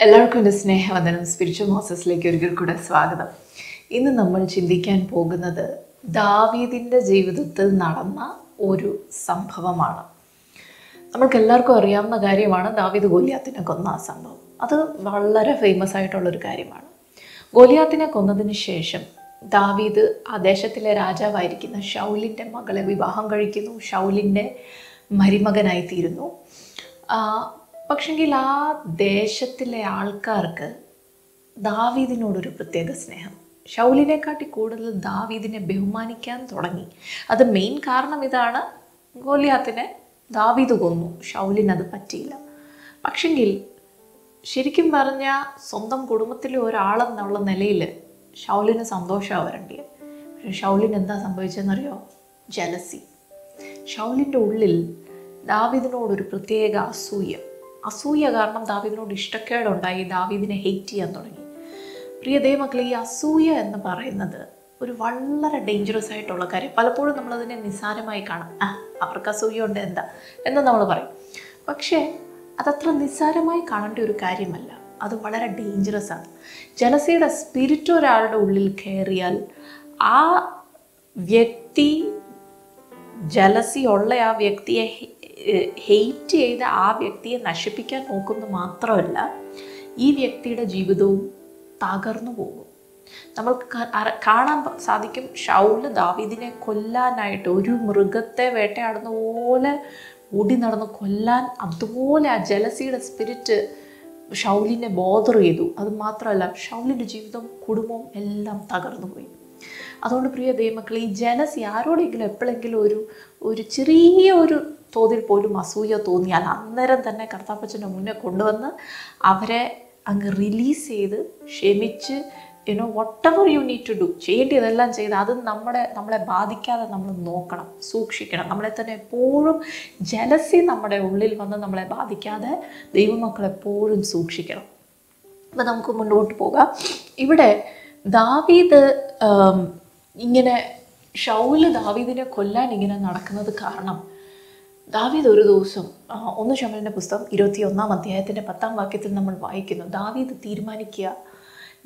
എല്ലാവർക്കും എൻ്റെ സ്നേഹവന്ദനം. സ്പിരിച്വൽ മോസസിലേക്ക് ഒരിക്കൽ കൂടെ സ്വാഗതം. ഇന്ന് നമ്മൾ ചിന്തിക്കാൻ പോകുന്നത് ദാവീദിൻ്റെ ജീവിതത്തിൽ നടന്ന ഒരു സംഭവമാണ്. നമ്മൾക്ക് എല്ലാവർക്കും അറിയാവുന്ന കാര്യമാണ് ദാവീദ് ഗോലിയാത്തിനെ കൊന്ന ആ സംഭവം. അത് വളരെ ഫേമസ് ആയിട്ടുള്ളൊരു കാര്യമാണ്. ഗോലിയാത്തിനെ കൊന്നതിന് ശേഷം ദാവീദ് ആ ദേശത്തിലെ രാജാവായിരിക്കുന്ന ശൗലിൻ്റെ മകളെ വിവാഹം കഴിക്കുന്നു. ശൗലിൻ്റെ മരുമകനായിത്തീരുന്നു. പക്ഷെങ്കിൽ ആ ദേശത്തിലെ ആൾക്കാർക്ക് ദാവീദിനോടൊരു പ്രത്യേക സ്നേഹം. ശൗലിനെക്കാട്ടി കൂടുതൽ ദാവീദിനെ ബഹുമാനിക്കാൻ തുടങ്ങി. അത് മെയിൻ കാരണം ഇതാണ്, ഗോലിയാത്തിനെ ദാവീദ് കൊന്നു, ശൗലിനത് പറ്റിയില്ല. പക്ഷെങ്കിൽ ശരിക്കും പറഞ്ഞാൽ സ്വന്തം കുടുംബത്തിലെ ഒരാളെന്നുള്ള നിലയിൽ ശൗലിന് സന്തോഷമാണ് വരേണ്ടത്. പക്ഷെ ശൗലിന് എന്താ സംഭവിച്ചതെന്നറിയോ? ജലസി. ശൗലിൻ്റെ ഉള്ളിൽ ദാവീദിനോടൊരു പ്രത്യേക അസൂയ കാരണം ദാവീദിനോട് ഇഷ്ടക്കേടുണ്ടായി. ദാവീദിനെ ഹെയ്റ്റ് ചെയ്യാൻ തുടങ്ങി. പ്രിയ ദൈവമക്കളെ, ഈ അസൂയ എന്ന് പറയുന്നത് ഒരു വളരെ ഡേഞ്ചറസ് ആയിട്ടുള്ള കാര്യം. പലപ്പോഴും നമ്മളതിനെ നിസ്സാരമായി കാണാം. അവർക്ക് അസൂയ ഉണ്ട് എന്ന് നമ്മൾ പറയും. പക്ഷേ അതത്ര നിസ്സാരമായി കാണേണ്ട ഒരു കാര്യമല്ല. അത് വളരെ ഡേഞ്ചറസ് ആണ്. ജലസിയുടെ സ്പിരിറ്റ് ഒരാളുടെ ഉള്ളിൽ കയറിയാൽ ആ വ്യക്തി, ജലസി ഉള്ള ആ വ്യക്തിയെ ഹെയ്റ്റ് ചെയ്ത് ആ വ്യക്തിയെ നശിപ്പിക്കാൻ നോക്കുന്നത് മാത്രമല്ല, ഈ വ്യക്തിയുടെ ജീവിതവും തകർന്നു പോകും. നമ്മൾക്ക് കാണാൻ സാധിക്കും, ശൗല് ദാവീദിനെ കൊല്ലാനായിട്ട് ഒരു മൃഗത്തെ വേട്ടയാടുന്ന പോലെ ഓടി നടന്ന് കൊല്ലാൻ, അതുപോലെ ആ ജലസിയുടെ സ്പിരിറ്റ് ശൗലിനെ ബോധർ ചെയ്തു. അത് മാത്രമല്ല, ശൗലിൻ്റെ ജീവിതം, കുടുംബവും എല്ലാം തകർന്നു പോയി. അതുകൊണ്ട് പ്രിയ ദൈവമക്കൾ, ഈ ജലസി ആരോടെങ്കിലും എപ്പോഴെങ്കിലും ഒരു ചെറിയ ഒരു തോതിൽ പോലും അസൂയ തോന്നിയാൽ അന്നേരം തന്നെ കർത്താപ്പച്ചൻ്റെ മുന്നേ കൊണ്ടുവന്ന് അവരെ അങ്ങ് റിലീസ് ചെയ്ത് ക്ഷമിച്ച്, whatever you need to do, ചെയ്യേണ്ടതെല്ലാം ചെയ്ത് അത് നമ്മളെ ബാധിക്കാതെ നമ്മൾ നോക്കണം, സൂക്ഷിക്കണം. നമ്മളെ തന്നെ എപ്പോഴും ജലസി നമ്മുടെ ഉള്ളിൽ വന്ന് നമ്മളെ ബാധിക്കാതെ ദൈവമക്കളെപ്പോഴും സൂക്ഷിക്കണം. അപ്പം നമുക്ക് മുന്നോട്ട് പോകാം. ഇവിടെ ദാവീദ് ഇങ്ങനെ ശൗല് ദാവീദിനെ കൊല്ലാൻ ഇങ്ങനെ നടക്കുന്നത് കാരണം, ദാവീദ് ഒരു ദിവസം 1 ശമൂവേലിൻ്റെ പുസ്തകം 21-ാം അധ്യായത്തിൻ്റെ 10-ാം വാക്യത്തിൽ നമ്മൾ വായിക്കുന്നു, ദാവീദ് തീരുമാനിക്കുക,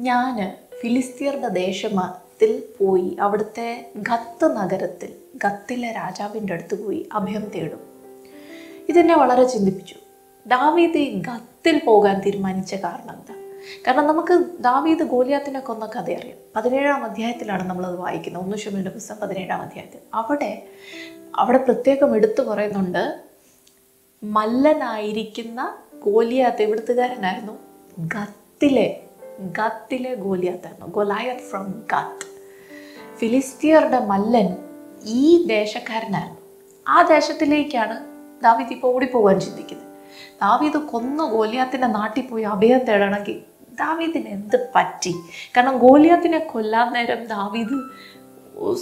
ഞാൻ ഫിലിസ്തീയരുടെ ദേശത്തിൽ പോയി അവിടുത്തെ ഗത്ത് നഗരത്തിൽ, ഗത്തിലെ രാജാവിൻ്റെ അടുത്ത് പോയി അഭയം തേടും. ഇതെന്നെ വളരെ ചിന്തിപ്പിച്ചു. ദാവീദ് ഈ ഗത്തിൽ പോകാൻ തീരുമാനിച്ച കാരണം എന്താ? കാരണം നമുക്ക് ദാവീദ് ഗോലിയാത്തിനെ കൊന്ന കഥ അറിയാം. 17-ാം അധ്യായത്തിലാണ് നമ്മളത് വായിക്കുന്നത്. 1 ശമൂവേലിൻ്റെ പുസ്തകം 17-ാം അധ്യായത്തിൽ. അവിടെ പ്രത്യേകം എടുത്തു പറയുന്നുണ്ട്, മല്ലനായിരിക്കുന്ന ഗോലിയാത്ത് എവിടുത്തുകാരനായിരുന്നു? ഗത്തിലെ ഗോലിയാത്തായിരുന്നു. ഗൊലയാത്ത് ഫ്രം ഗത്ത്. ഫിലിസ്തീയരുടെ മല്ലൻ ഈ ദേശക്കാരനായിരുന്നു. ആ ദേശത്തിലേക്കാണ് ദാവീദ് ഇപ്പോൾ ഓടിപ്പോകാൻ ചിന്തിക്കുന്നത്. ദാവീദ് കൊന്ന ഗോലിയാത്തിൻ്റെ നാട്ടിൽ പോയി അഭയം തേടണമെങ്കിൽ ദാവീദിന് എന്ത് പറ്റി? കാരണം ഗോലിയാത്തിനെ കൊല്ലാൻ നേരം ദാവീദ്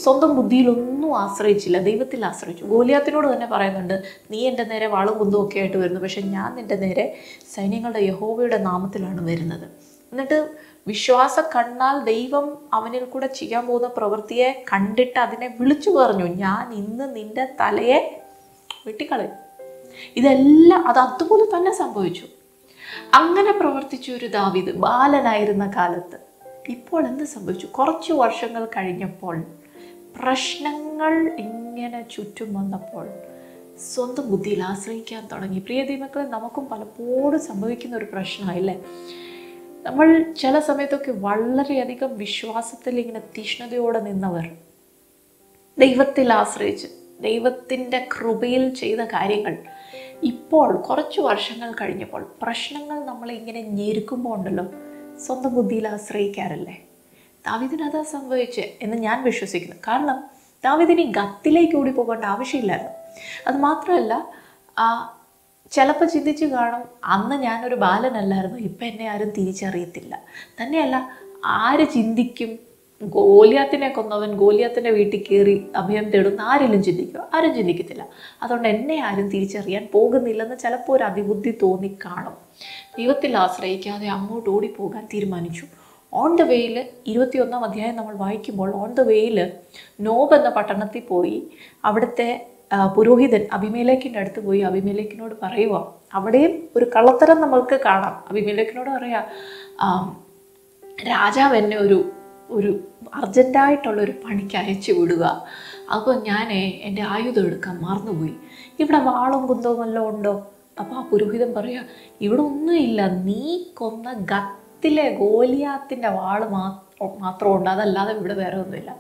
സ്വന്തം ബുദ്ധിയിലൊന്നും ആശ്രയിച്ചില്ല, ദൈവത്തിൽ ആശ്രയിച്ചു. ഗോലിയാത്തിനോട് തന്നെ പറയുന്നുണ്ട്, നീ എൻ്റെ നേരെ വാളും കുന്തവും ഒക്കെ ആയിട്ട് വരുന്നു, പക്ഷെ ഞാൻ നിൻ്റെ നേരെ സൈന്യങ്ങളുടെ യഹോവയുടെ നാമത്തിലാണ് വരുന്നത്. എന്നിട്ട് വിശ്വാസ കണ്ണാൽ ദൈവം അവനിൽ കൂടെ ചെയ്യാൻ പോകുന്ന പ്രവൃത്തിയെ കണ്ടിട്ട് അതിനെ വിളിച്ചു പറഞ്ഞു, ഞാൻ ഇന്ന് നിൻ്റെ തലയെ വെട്ടിക്കളയും. ഇതെല്ലാം അതുപോലെ തന്നെ സംഭവിച്ചു. അങ്ങനെ പ്രവർത്തിച്ച ഒരു ദാവീദ് ബാലനായിരുന്ന കാലത്ത് ഇപ്പോൾ എന്ത് സംഭവിച്ചു? കുറച്ച് വർഷങ്ങൾ കഴിഞ്ഞപ്പോൾ പ്രശ്നങ്ങൾ ഇങ്ങനെ ചുറ്റും വന്നപ്പോൾ സ്വന്തം ബുദ്ധിയിൽ ആശ്രയിക്കാൻ തുടങ്ങി. പ്രിയ ദൈവമക്കളെ, നമുക്കും പലപ്പോഴും സംഭവിക്കുന്ന ഒരു പ്രശ്നമല്ലേ? നമ്മൾ ചില സമയത്തൊക്കെ വളരെയധികം വിശ്വാസത്തിൽ ഇങ്ങനെ തീഷ്ണതയോടെ നിന്നവർ, ദൈവത്തിൽ ആശ്രയിച്ച് ദൈവത്തിൻ്റെ കൃപയിൽ ചെയ്ത കാര്യങ്ങൾ ഇപ്പോൾ കുറച്ച് വർഷങ്ങൾ കഴിഞ്ഞപ്പോൾ പ്രശ്നങ്ങൾ നമ്മളിങ്ങനെ ഞെരുക്കുമ്പോൾ ഉണ്ടല്ലോ, സ്വന്തം ബുദ്ധിയിൽ ആശ്രയിക്കാറില്ലേ? ദാവീദിന് അതാ സംഭവിച്ചത് എന്ന് ഞാൻ വിശ്വസിക്കുന്നു. കാരണം ദാവീദിന് ഗത്തിലേക്ക് ഓടി പോകേണ്ട ആവശ്യമില്ലായിരുന്നു. അത് മാത്രമല്ല, ചിലപ്പോൾ ചിന്തിച്ച് കാണും, അന്ന് ഞാനൊരു ബാലനല്ലായിരുന്നു, ഇപ്പം എന്നെ ആരും തിരിച്ചറിയത്തില്ല. തന്നെയല്ല, ആര് ചിന്തിക്കും ഗോലിയാത്തിനെ കൊന്നവൻ ഗോലിയാത്തിൻ്റെ വീട്ടിൽ കയറി അഭയം തേടുന്ന ആരെങ്കിലും ചിന്തിക്കുക? ആരും ചിന്തിക്കത്തില്ല. അതുകൊണ്ട് എന്നെ ആരും തിരിച്ചറിയാൻ പോകുന്നില്ലെന്ന് ചിലപ്പോൾ ഒരു അതിബുദ്ധി തോന്നിക്കാണും. ദൈവത്തിൽ ആശ്രയിക്കാതെ അങ്ങോട്ട് ഓടിപ്പോകാൻ തീരുമാനിച്ചു. ഓൺ ദ വേയിൽ 21-ാം അധ്യായം നമ്മൾ വായിക്കുമ്പോൾ, ഓൺ ദ വേയിൽ നോബ് എന്ന പട്ടണത്തിൽ പോയി അവിടുത്തെ പുരോഹിതൻ അബിമേലെക്കിൻ്റെ അടുത്ത് പോയി അബിമേലെക്കിനോട് പറയുക, അവിടെയും ഒരു കള്ളത്തരം നമ്മൾക്ക് കാണാം. അബിമേലെക്കിനോട് പറയാ, രാജാവ് എന്നെ ഒരു അർജൻറ്റായിട്ടുള്ളൊരു പണിക്ക് അയച്ചു വിടുക. അപ്പോൾ ഞാൻ എൻ്റെ ആയുധം എടുക്കാൻ മറന്നുപോയി. ഇവിടെ വാളും കുന്തവും വല്ലതും ഉണ്ടോ? അപ്പോൾ ആ പുരോഹിതൻ പറയാ, ഇവിടെ ഒന്നുമില്ല, നീ കൊന്ന ഗത്തിലെ ഗോലിയാത്തിൻ്റെ വാള് മാത്രമുണ്ട്, അതല്ലാതെ ഇവിടെ വേറെ ഒന്നുമില്ല.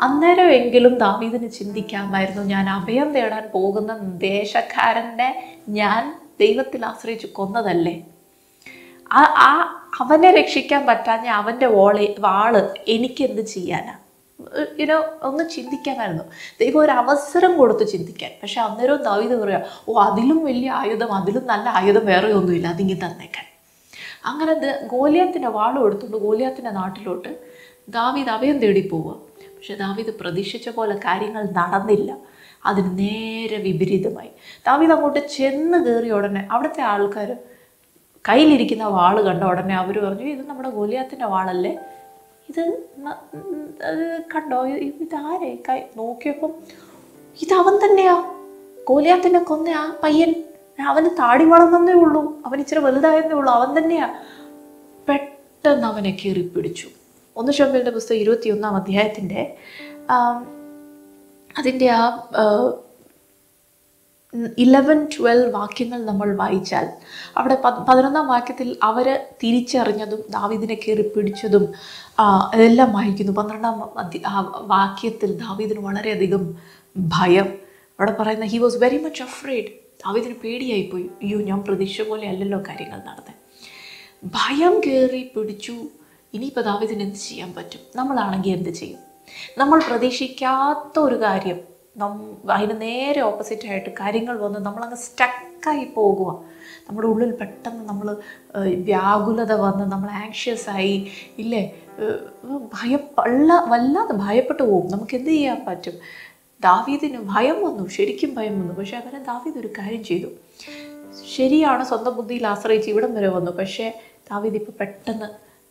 അന്നേരമെങ്കിലും ദാവീദിന് ചിന്തിക്കാമായിരുന്നു, ഞാൻ അഭയം തേടാൻ പോകുന്ന ദേശക്കാരനെ ഞാൻ ദൈവത്തിൽ ആശ്രയിച്ച് കൊന്നതല്ലേ, അവനെ രക്ഷിക്കാൻ പറ്റാഞ്ഞ അവൻ്റെ വാള് എനിക്കെന്ത് ചെയ്യാനാ? ഒന്ന് ചിന്തിക്കാമായിരുന്നു. ദൈവം ഒരു അവസരം കൊടുത്ത് ചിന്തിക്കാൻ. പക്ഷെ അന്നേരവും ദാവീദ് പറയാ, അതിലും വലിയ ആയുധം, അതിലും നല്ല ആയുധം വേറെ ഒന്നുമില്ല, അതിങ്ങി തന്നേക്കാൻ. അങ്ങനെ ഗോലിയാത്തിൻ്റെ വാളും എടുത്തുകൊണ്ട് ഗോലിയാത്തിൻ്റെ നാട്ടിലോട്ട് ദാവീദ് അഭയം തേടി പോവുക. പക്ഷെ ദാവീദ് പ്രതീക്ഷിച്ച പോലെ കാര്യങ്ങൾ നടന്നില്ല. അതിന് നേരെ വിപരീതമായി. ദാവീദ് അങ്ങോട്ട് ചെന്ന് കയറിയ ഉടനെ അവിടുത്തെ ആൾക്കാർ കയ്യിലിരിക്കുന്ന വാള് കണ്ട ഉടനെ അവർ പറഞ്ഞു, ഇത് നമ്മുടെ ഗോലിയാത്തിൻ്റെ വാളല്ലേ, ഇത് കണ്ടോ, ഇതാരേ? നോക്കിയപ്പം ഇതവൻ തന്നെയാ, ഗോലിയാത്തിനെ കൊന്ന ആ പയ്യൻ. അവന് താടി വളർന്നേ ഉള്ളൂ, അവൻ ഇച്ചിരി വലുതായെന്നേ ഉള്ളൂ, അവൻ തന്നെയാ. പെട്ടെന്ന് അവനെ കീറിപ്പിടിച്ചു. 1 ശമൂവേലിന്റെ പുസ്തകം 21-ാം അധ്യായത്തിൻ്റെ അതിൻ്റെ ആ 11-12 വാക്യങ്ങൾ നമ്മൾ വായിച്ചാൽ അവിടെ 11-ാം വാക്യത്തിൽ അവർ തിരിച്ചറിഞ്ഞതും ദാവീദിനെ കയറി പിടിച്ചതും എല്ലാം വായിക്കുന്നു. 12-ാം വാക്യത്തിൽ ദാവീദിന് വളരെയധികം ഭയം. അവിടെ പറയുന്ന he was very much afraid. ദാവീദിന് പേടിയായിപ്പോയി. അയ്യോ, ഞാൻ പ്രതീക്ഷ പോലെ അല്ലല്ലോ കാര്യങ്ങൾ നടന്നത്. ഭയം കയറി പിടിച്ചു. ഇനിയിപ്പോൾ ദാവീദിന് എന്ത് ചെയ്യാൻ പറ്റും? നമ്മളാണെങ്കിൽ എന്ത് ചെയ്യും? നമ്മൾ പ്രതീക്ഷിക്കാത്ത ഒരു കാര്യം, അതിന് നേരെ ഓപ്പോസിറ്റായിട്ട് കാര്യങ്ങൾ വന്ന് നമ്മളങ്ങ് സ്റ്റക്കായി പോകുക. നമ്മുടെ ഉള്ളിൽ പെട്ടെന്ന് നമ്മൾ വ്യാകുലത വന്ന് നമ്മൾ ആങ്ഷ്യസ് ആയി, ഇല്ലേ, വല്ലാതെ ഭയപ്പെട്ടു പോകും. നമുക്ക് എന്ത് ചെയ്യാൻ പറ്റും? ദാവീദിന് ഭയം വന്നു, ശരിക്കും ഭയം വന്നു. പക്ഷെ അങ്ങനെ ദാവീദ് ഒരു കാര്യം ചെയ്തു. ശരിയാണ്, സ്വന്തം ബുദ്ധിയിൽ ആശ്രയിച്ച് ഇവിടം വരെ വന്നു. പക്ഷേ ദാവീദ് ഇപ്പോൾ പെട്ടെന്ന്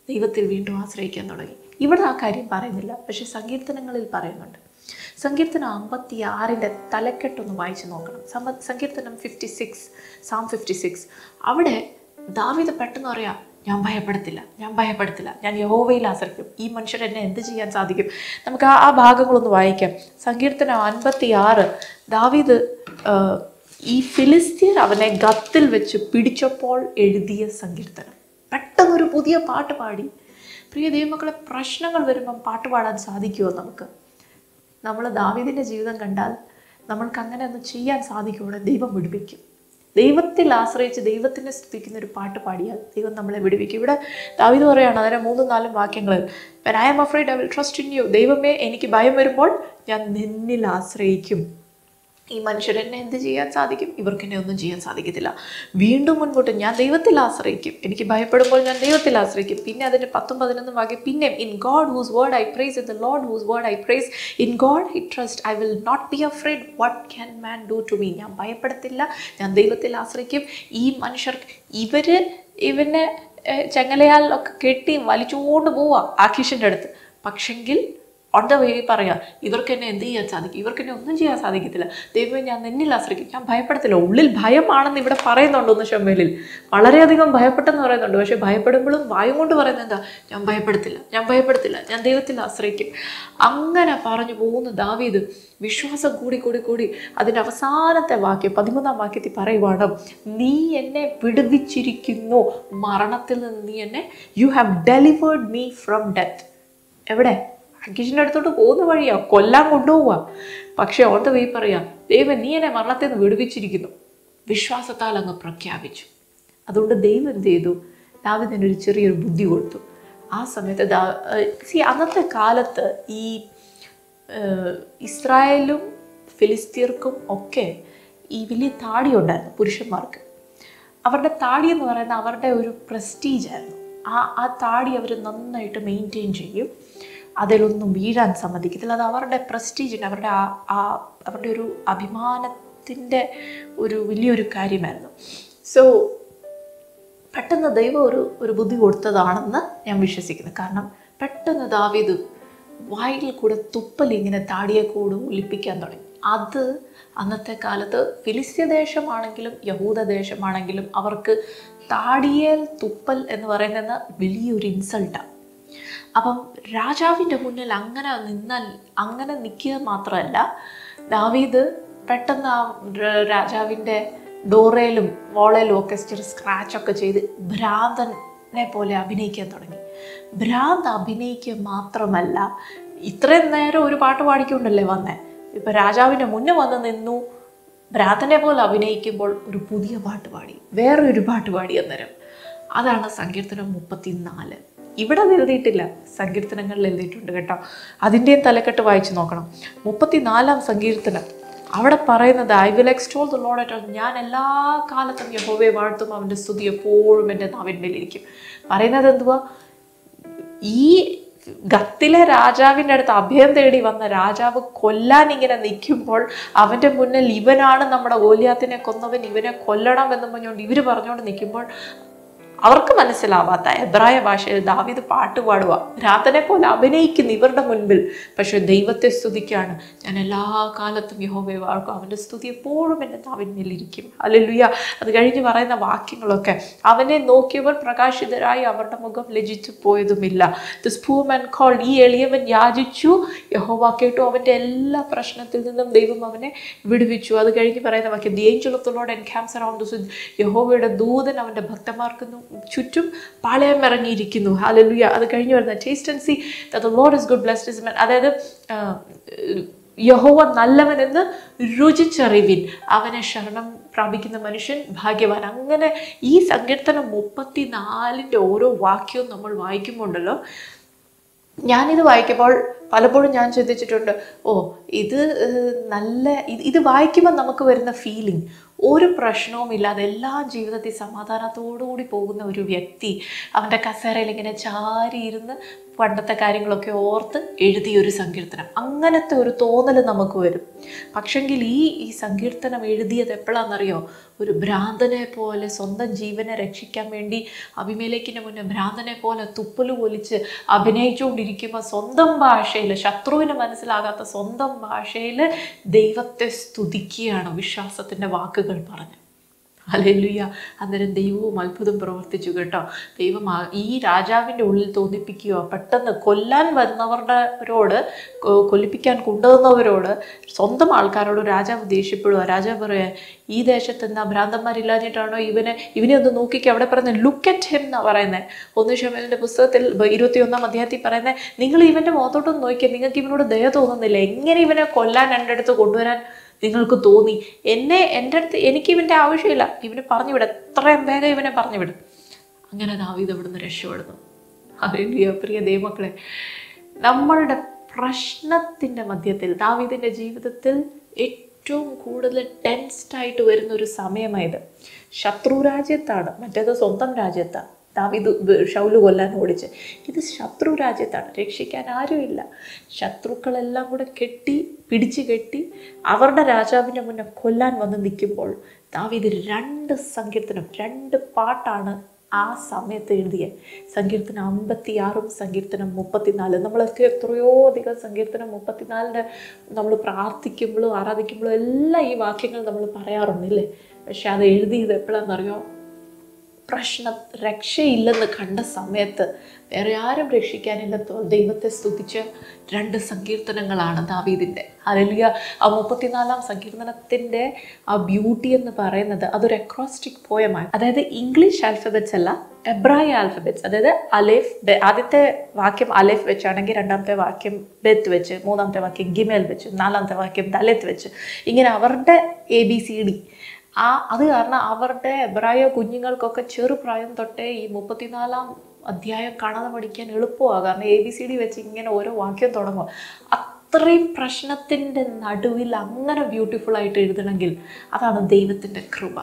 ദൈവത്തിൽ വീണ്ടും ആശ്രയിക്കാൻ തുടങ്ങി. ഇവിടെ ആ കാര്യം പറയുന്നില്ല, പക്ഷെ സങ്കീർത്തനങ്ങളിൽ പറയുന്നുണ്ട്. സങ്കീർത്തനം 56-ന്റെ തലക്കെട്ടൊന്ന് വായിച്ചു നോക്കണം. സങ്കീർത്തനം 56, Psalm 56. അവിടെ ദാവീദ് പെട്ടെന്ന് പറയാം, ഞാൻ ഭയപ്പെടത്തില്ല, ഞാൻ യഹോവയിൽ ആശ്രയിക്കും. ഈ മനുഷ്യർ എന്നെ എന്ത് ചെയ്യാൻ സാധിക്കും? നമുക്ക് ആ ഭാഗങ്ങളൊന്ന് വായിക്കാം. സങ്കീർത്തനം 56, ദാവീദ് ഈ ഫിലിസ്തീർ അവനെ ഗത്തിൽ വെച്ച് പിടിച്ചപ്പോൾ എഴുതിയ സങ്കീർത്തനം. പെട്ടെന്നൊരു പുതിയ പാട്ട് പാടി. പ്രിയ ദൈവമക്കളെ, പ്രശ്നങ്ങൾ വരുമ്പം പാട്ട് പാടാൻ സാധിക്കുമോ നമുക്ക്? നമ്മൾ ദാവീദിൻ്റെ ജീവിതം കണ്ടാൽ നമ്മൾക്ക് അങ്ങനെ ഒന്നും ചെയ്യാൻ സാധിക്കുമോ? ദൈവം വിടുവിക്കും. ദൈവത്തിൽ ആശ്രയിച്ച് ദൈവത്തിനെ സ്തുതിക്കുന്ന ഒരു പാട്ട് പാടിയാൽ ദൈവം നമ്മളെ വിടുവിക്കും. ഇവിടെ ദാവീദ് പറയുകയാണ്, അതിനെ 3-4 വാക്യങ്ങൾ, when I am afraid I will trust in you. ദൈവമേ, എനിക്ക് ഭയം വരുമ്പോൾ ഞാൻ നിന്നിൽ ആശ്രയിക്കും. ഈ മനുഷ്യരെന്നെ എന്ത് ചെയ്യാൻ സാധിക്കും? ഇവർക്കെന്നെ ഒന്നും ചെയ്യാൻ സാധിക്കത്തില്ല. വീണ്ടും മുൻപോട്ട് ഞാൻ ദൈവത്തിൽ ആശ്രയിക്കും. എനിക്ക് ഭയപ്പെടുമ്പോൾ ഞാൻ ദൈവത്തിൽ ആശ്രയിക്കും. പിന്നെ അതിൻ്റെ 10-11 വാക്യം, പിന്നെ in God whose word I praise, in the Lord whose word I praise, in God I trust, I will not be afraid, what can man do to me. ഞാൻ ഭയപ്പെടത്തില്ല, ഞാൻ ദൈവത്തിൽ ആശ്രയിക്കും. ഈ മനുഷ്യർ ഇവനെ ചെങ്ങലയാൽ ഒക്കെ കെട്ടി വലിച്ചുകൊണ്ട് പോവാ ആഖീഷിൻ്റെ അടുത്ത്. പക്ഷെങ്കിൽ ഓൺ ദ വേ പറയാം, ഇവർക്ക് എന്നെ എന്ത് ചെയ്യാൻ സാധിക്കും? ഇവർക്ക് എന്നെ ഒന്നും ചെയ്യാൻ സാധിക്കത്തില്ല. ദൈവമേ, ഞാൻ നിന്നിൽ ആശ്രയിക്കും, ഞാൻ ഭയപ്പെടത്തില്ല. ഉള്ളിൽ ഭയമാണെന്ന് ഇവിടെ പറയുന്നുണ്ട് 1 ശമൂവേലിൽ. വളരെയധികം ഭയപ്പെട്ടെന്ന് പറയുന്നുണ്ട്. പക്ഷെ ഭയപ്പെടുമ്പോഴും വായും കൊണ്ട് പറയുന്നത് എന്താ? ഞാൻ ഭയപ്പെടത്തില്ല, ഞാൻ ദൈവത്തിൽ ആശ്രയിക്കും. അങ്ങനെ പറഞ്ഞു പോകുന്ന ദാവീദ് വിശ്വാസം കൂടി അതിൻ്റെ അവസാനത്തെ വാക്യം 13-ാം വാക്യത്തിൽ പറയുവാണ്, നീ എന്നെ വിടുവിച്ചിരിക്കുന്നു മരണത്തിൽ നിന്ന്, നീ എന്നെ, you have delivered me from death. എവിടെ? അഖീഷിൻ്റെ അടുത്തോട്ട് പോകുന്ന വഴിയാ, കൊല്ലാൻ കൊണ്ടുപോവുക. പക്ഷെ ഓൺ ദ വേ പറയാം, ദൈവം നീ എന്നെ മരണത്തിൽ നിന്ന് വിടുവിച്ചിരിക്കുന്നു. വിശ്വാസത്താൽ അങ്ങ് പ്രഖ്യാപിച്ചു. അതുകൊണ്ട് ദൈവം എന്ത് ചെയ്തു? ദാവീദിന് ഒരു ചെറിയൊരു ബുദ്ധി കൊടുത്തു. ആ സമയത്ത് അന്നത്തെ കാലത്ത് ഈ ഇസ്രായേലും ഫിലിസ്തീർക്കും ഒക്കെ ഈ വലിയ താടി ഉണ്ടായിരുന്നു പുരുഷന്മാർക്ക്. അവരുടെ താടി എന്ന് പറയുന്നത് അവരുടെ ഒരു പ്രസ്റ്റീജായിരുന്നു. ആ താടി അവർ നന്നായിട്ട് മെയിൻറ്റെയിൻ ചെയ്യും. അതിലൊന്നും വീഴാൻ സമ്മതിക്കത്തില്ല. അത് അവരുടെ പ്രസ്റ്റീജിന്, അവരുടെ ഒരു അഭിമാനത്തിൻ്റെ ഒരു വലിയൊരു കാര്യമായിരുന്നു. സോ പെട്ടെന്ന് ദൈവം ഒരു ബുദ്ധി കൊടുത്തതാണെന്ന് ഞാൻ വിശ്വസിക്കുന്നു. കാരണം പെട്ടെന്ന് ദാവീദ് വായിൽ കൂടെ തുപ്പൽ ഇങ്ങനെ താടിയെ കൂടെ ഒലിപ്പിക്കാൻ തുടങ്ങി. അത് അന്നത്തെ കാലത്ത് ഫിലിസ്ത്യ ദേശമാണെങ്കിലും യഹൂദ ദേശമാണെങ്കിലും അവർക്ക് താടിയേൽ തുപ്പൽ എന്ന് പറയുന്നത് വലിയൊരു ഇൻസൾട്ടാണ്. അപ്പം രാജാവിൻ്റെ മുന്നിൽ അങ്ങനെ നിൽക്കുക മാത്രമല്ല, ദാവീദ് പെട്ടെന്ന് ആ രാജാവിൻ്റെ ഡോറയിലും വോളയിലും ഒക്കെ സ്ക്രാച്ചൊക്കെ ചെയ്ത് ഭ്രാന്തനെ പോലെ അഭിനയിക്കാൻ തുടങ്ങി. ഭ്രാന്ത് അഭിനയിക്കുക മാത്രമല്ല, ഇത്രയും നേരം ഒരു പാട്ട് പാടിക്കൊണ്ടല്ലേ വന്നേ, ഇപ്പം രാജാവിൻ്റെ മുന്നേ വന്ന് നിന്നു, ഭ്രാന്തനെ പോലെ അഭിനയിക്കുമ്പോൾ ഒരു പുതിയ പാട്ട് പാടി, വേറൊരു പാട്ട് പാടി അന്നേരം. അതാണ് സങ്കീർത്തനം 34. ഇവിടെ എഴുതിയിട്ടില്ല, സങ്കീർത്തനങ്ങളിൽ എഴുതിയിട്ടുണ്ട് കേട്ടോ. അതിൻ്റെയും തലക്കെട്ട് വായിച്ചു നോക്കണം. 34-ാം സങ്കീർത്തനം, അവിടെ പറയുന്നത് I will എക്സ്റ്റോൾ the Lord at all, ഞാൻ എല്ലാ കാലത്തും യഹോവയെ വാഴ്ത്തും, അവൻ്റെ സ്തുതി എപ്പോഴും എൻ്റെ നാവിന്മേലിരിക്കും. പറയുന്നത് എന്തുവാ? ഈ ഗത്തിലെ രാജാവിൻ്റെ അടുത്ത് അഭയം തേടി വന്ന രാജാവ് കൊല്ലാൻ ഇങ്ങനെ നിൽക്കുമ്പോൾ അവൻ്റെ മുന്നിൽ ഇവനാണ് നമ്മുടെ ഗോലിയാത്തിനെ കൊന്നവൻ, ഇവനെ കൊല്ലണം എന്ന് പറഞ്ഞുകൊണ്ട് ഇവർ പറഞ്ഞുകൊണ്ട് നിൽക്കുമ്പോൾ അവർക്ക് മനസ്സിലാവാത്ത എബ്രായ ഭാഷയിൽ ദാവീദ് പാട്ട് പാടുക, ഭ്രാന്തനെ പോലെ അഭിനയിക്കുന്നു ഇവരുടെ മുൻപിൽ. പക്ഷെ ദൈവത്തെ സ്തുതിക്കാണ്, ഞാൻ എല്ലാ കാലത്തും യഹോവയെ വാഴ്ക്കും, അവൻ്റെ സ്തുതി എപ്പോഴും എൻ്റെ നാവിന്മേലിരിക്കും. ഹല്ലേലൂയ. അത് കഴിഞ്ഞ് പറയുന്ന വാക്യങ്ങളൊക്കെ, അവനെ നോക്കിയവർ പ്രകാശിതരായി, അവരുടെ മുഖം ലജ്ജിച്ചു പോയതുമില്ല. ദിസ് പൂർ മാൻ കോൾഡ്, ഈ എളിയവൻ യാചിച്ചു, യഹോവ കേട്ടു, അവൻ്റെ എല്ലാ പ്രശ്നത്തിൽ നിന്നും ദൈവം അവനെ വിടുവിച്ചു. അത് കഴിഞ്ഞ് പറയുന്ന വാക്യം, the angel of the lord encamps around the city, യഹോവയുടെ ദൂതൻ അവൻ്റെ ഭക്തന്മാർക്ക് ചുറ്റും പാളയം ഇറങ്ങിയിരിക്കുന്നു. ഹല്ലേലൂയ. അത് കഴിഞ്ഞ് വരുന്ന taste and see that the Lord is good, blessed is man, അതായത് യഹോവ നല്ലവനെന്ന് രുചിച്ചറിവിൻ, അവനെ ശരണം പ്രാപിക്കുന്ന മനുഷ്യൻ ഭാഗ്യവാൻ. അങ്ങനെ ഈ സങ്കീർത്തനം 34-ന്റെ ഓരോ വാക്യവും നമ്മൾ വായിക്കുമ്പോണ്ടല്ലോ, ഞാനിത് വായിക്കുമ്പോൾ പലപ്പോഴും ഞാൻ ചിന്തിച്ചിട്ടുണ്ട്, ഇത് വായിക്കുമ്പോൾ നമുക്ക് വരുന്ന ഫീലിംഗ്, ഒരു പ്രശ്നവും ഇല്ലാതെ എല്ലാ ജീവിതത്തിൽ സമാധാനത്തോടുകൂടി പോകുന്ന ഒരു വ്യക്തി അവൻ്റെ കസേരയിൽ ഇങ്ങനെ ചാരിയിരുന്ന് പണ്ടത്തെ കാര്യങ്ങളൊക്കെ ഓർത്ത് എഴുതിയൊരു സങ്കീർത്തനം, അങ്ങനത്തെ ഒരു തോന്നൽ നമുക്ക് വരും. പക്ഷെങ്കിൽ ഈ സങ്കീർത്തനം എഴുതിയത് എപ്പോഴാണെന്നറിയോ? ഒരു ഭ്രാന്തനെ പോലെ സ്വന്തം ജീവനെ രക്ഷിക്കാൻ വേണ്ടി അബിമേലെക്കിൻ്റെ മുന്നേ ഭ്രാന്തനെ പോലെ തുപ്പല് പൊലിച്ച് അഭിനയിച്ചുകൊണ്ടിരിക്കുമ്പോൾ സ്വന്തം ഭാഷയിൽ, ശത്രുവിന് മനസ്സിലാകാത്ത സ്വന്തം ഭാഷയിൽ ദൈവത്തെ സ്തുതിക്കുകയാണ് വിശ്വാസത്തിൻ്റെ വാക്കുകൾ പറഞ്ഞ്. ഹല്ലേലൂയ. അന്നേരം ദൈവവും അത്ഭുതം പ്രവർത്തിച്ചു കേട്ടോ. ദൈവം ഈ രാജാവിൻ്റെ ഉള്ളിൽ തോന്നിപ്പിക്കുകയോ, പെട്ടെന്ന് കൊല്ലാൻ വന്നവരോട്, കൊല്ലിപ്പിക്കാൻ കൊണ്ടുവന്നവരോട്, സ്വന്തം ആൾക്കാരോട് രാജാവ് ദേഷ്യപ്പെടുക. രാജാവ് പറയാ, ഈ ദേശത്ത് എന്നാ ഭ്രാന്തന്മാരില്ലാഞ്ഞിട്ടാണോ ഇവനെ ഒന്ന് നോക്കിക്കുക. അവിടെ പറയുന്നത് ലുക്ക് അറ്റ് ഹിം എന്നാണ് പറയുന്നത്. 1 ശമൂവേലിന്റെ പുസ്തകത്തിൽ 21-ാം അധ്യായത്തിൽ പറയുന്നത്, നിങ്ങൾ ഇവൻ്റെ മുഖത്തോട്ടൊന്ന് നോക്കിയാൽ നിങ്ങൾക്ക് ഇവനോട് ദയ തോന്നുന്നില്ല, എങ്ങനെ ഇവനെ കൊല്ലാൻ എൻ്റെ അടുത്ത് കൊണ്ടുവരാൻ നിങ്ങൾക്ക് തോന്നി? എൻ്റെ അടുത്ത് എനിക്ക് ഇവൻ്റെ ആവശ്യമില്ല, ഇവനെ പറഞ്ഞു വിടും, എത്രയും വേഗം ഇവനെ പറഞ്ഞു വിടും. അങ്ങനെ ദാവീദ് അവിടുന്ന് രക്ഷപ്പെടുന്നു. ഹല്ലേലൂയ. പ്രിയ ദൈവമക്കളെ, നമ്മളുടെ പ്രശ്നത്തിൻ്റെ മധ്യത്തിൽ ദാവീദിൻ്റെ ജീവിതത്തിൽ ഏറ്റവും കൂടുതൽ ടെൻസ്ഡായിട്ട് വരുന്ന ഒരു സമയമായത്. ശത്രു രാജ്യത്താണ്, മറ്റേത് സ്വന്തം രാജ്യത്താണ്. ദാവീദ് ശൗല് കൊല്ലാൻ ഓടിച്ച്, ഇത് ശത്രു രാജ്യത്താണ്, രക്ഷിക്കാൻ ആരുമില്ല. ശത്രുക്കളെല്ലാം കൂടെ പിടിച്ചു കെട്ടി അവരുടെ രാജാവിൻ്റെ മുന്നേ കൊല്ലാൻ വന്ന് നിൽക്കുമ്പോൾ ദാവീദ് 2 സങ്കീർത്തനം, 2 പാട്ടാണ് ആ സമയത്ത് എഴുതിയത്. സങ്കീർത്തനം 56-ഉം സങ്കീർത്തനം 34. നമ്മളൊക്കെ എത്രയോ അധികം സങ്കീർത്തനം 34-ന്റെ നമ്മൾ പ്രാർത്ഥിക്കുമ്പോഴും ആരാധിക്കുമ്പോഴും എല്ലാം ഈ വാക്യങ്ങൾ നമ്മൾ പറയാറുണ്ടല്ലേ. പക്ഷെ അത് എഴുതിയത് എപ്പോഴാണെന്നറിയോ? രക്ഷയില്ലെന്ന് കണ്ട സമയത്ത്, വേറെ ആരും രക്ഷിക്കാനില്ല, ദൈവത്തെ സ്തുതിച്ച 2 സങ്കീർത്തനങ്ങളാണ് ദാവീദിൻ്റെ. ഹല്ലേലൂയ. ആ 34-ാം സങ്കീർത്തനത്തിൻ്റെ ആ ബ്യൂട്ടി എന്ന് പറയുന്നത് അതൊരു അക്രോസ്റ്റിക് പോയമാണ്. അതായത് ഇംഗ്ലീഷ് ആൽഫബറ്റ്സ് അല്ല, എബ്രായ ആൽഫബറ്റ്സ്. അതായത് അലേഫ്, ആദ്യത്തെ വാക്യം അലേഫ് വെച്ചാണെങ്കിൽ രണ്ടാമത്തെ വാക്യം ബെത്ത് വെച്ച്, മൂന്നാമത്തെ വാക്യം ഗിമേൽ വെച്ച്, നാലാമത്തെ വാക്യം ദലെത്ത് വെച്ച്, ഇങ്ങനെ അവരുടെ ABCD. അത് കാരണം അവരുടെ എബ്രായ കുഞ്ഞുങ്ങൾക്കൊക്കെ ചെറുപ്രായം തൊട്ടേ ഈ 34-ാം അധ്യായം കാണാതെ പഠിക്കാൻ എളുപ്പമാണ്. കാരണം ABCD വെച്ച് ഇങ്ങനെ ഓരോ വാക്യം തുടങ്ങും. അത്രയും പ്രശ്നത്തിൻ്റെ നടുവിൽ അങ്ങനെ ബ്യൂട്ടിഫുള്ളായിട്ട് എഴുതണമെങ്കിൽ അതാണ് ദൈവത്തിൻ്റെ കൃപ.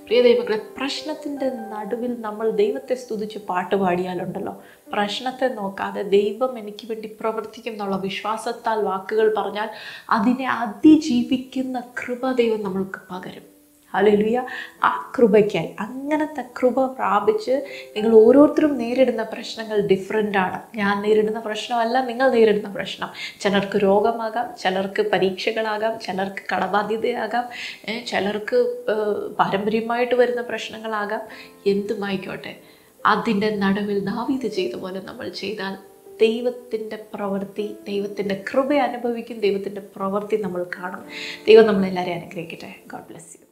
പ്രിയ ദൈവങ്ങളെ, പ്രശ്നത്തിൻ്റെ നടുവിൽ നമ്മൾ ദൈവത്തെ സ്തുതിച്ച് പാട്ട് പാടിയാലുണ്ടല്ലോ, പ്രശ്നത്തെ നോക്കാതെ ദൈവം എനിക്ക് വേണ്ടി പ്രവർത്തിക്കും എന്നുള്ള വിശ്വാസത്താൽ വാക്കുകൾ പറഞ്ഞാൽ അതിനെ അതിജീവിക്കുന്ന കൃപ ദൈവം നമ്മൾക്ക് പകരും. ഹല്ലേലൂയ. ആ കൃപയ്ക്കായി, അങ്ങനത്തെ കൃപ പ്രാപിച്ച് നിങ്ങൾ ഓരോരുത്തരും നേരിടുന്ന പ്രശ്നങ്ങൾ ഡിഫറെൻ്റാണ്. ഞാൻ നേരിടുന്ന പ്രശ്നമല്ല നിങ്ങൾ നേരിടുന്ന പ്രശ്നം. ചിലർക്ക് രോഗമാകാം, ചിലർക്ക് പരീക്ഷകളാകാം, ചിലർക്ക് കടബാധ്യതയാകാം, ചിലർക്ക് പാരമ്പര്യമായിട്ട് വരുന്ന പ്രശ്നങ്ങളാകാം. എന്തുമായിക്കോട്ടെ, അതിൻ്റെ നടുവിൽ ദാവീദ് ചെയ്ത പോലെ നമ്മൾ ചെയ്താൽ ദൈവത്തിൻ്റെ പ്രവൃത്തി, ദൈവത്തിൻ്റെ കൃപ അനുഭവിക്കും, ദൈവത്തിൻ്റെ പ്രവൃത്തി നമ്മൾ കാണും. ദൈവം നമ്മളെല്ലാവരെയും അനുഗ്രഹിക്കട്ടെ. God bless you.